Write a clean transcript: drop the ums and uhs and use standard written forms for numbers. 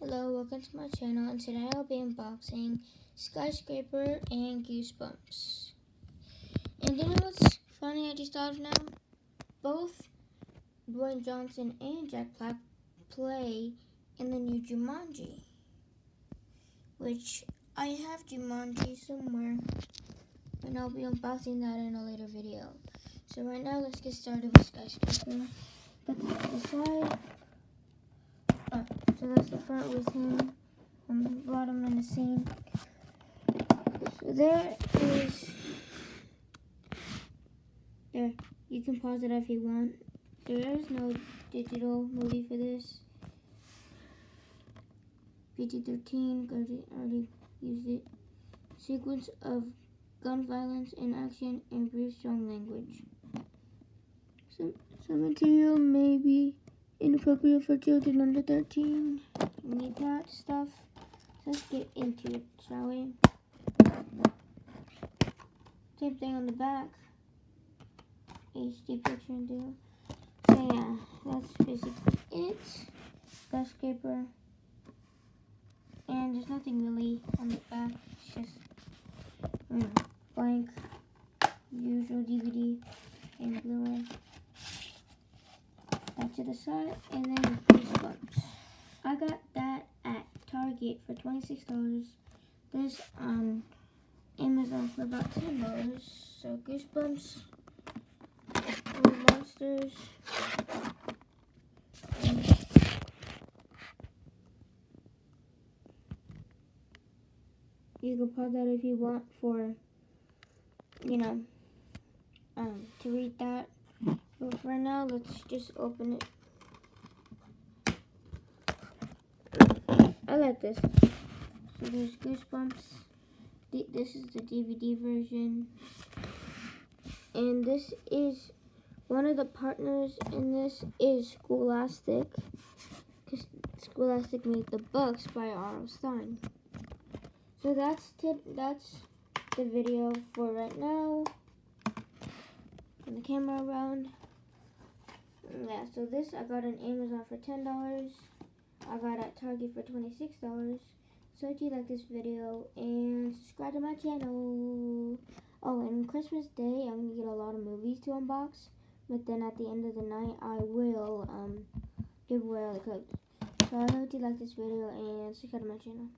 Hello, welcome to my channel, and today I'll be unboxing Skyscraper and Goosebumps. And you know what's funny I just thought of now? Both Dwayne Johnson and Jack Black play in the new Jumanji, which I have Jumanji somewhere, and I'll be unboxing that in a later video. So right now, let's get started with Skyscraper. Put that to the side. So that's the front with him on the bottom in the scene. So there. You can pause it if you want. There is no digital movie for this. PG-13, already used it. Sequence of gun violence and action and brief strong language. Some material may be inappropriate for children under 13. We need that stuff. So let's get into it, shall we? Same thing on the back. HD picture and do. So yeah, that's basically it. Skyscraper. And there's nothing really on the back. It's just blank, usual DVD and Blu-ray. That to the side, and then Goosebumps. I got that at Target for $26. This on Amazon for about $10. So Goosebumps, little monsters. You can pause that if you want for, to read that. But for now, let's just open it. I like this. So there's Goosebumps. This is the DVD version. And this is, one of the partners in this is Scholastic. Because Scholastic made the books by R.L. Stine. So that's the video for right now. Turn the camera around. Yeah, so this I got on Amazon for $10. I got at Target for $26. So if you like this video, and subscribe to my channel. Oh, and Christmas Day, I'm going to get a lot of movies to unbox. But then at the end of the night, I will give away all the codes. So I hope you like this video, and subscribe to my channel.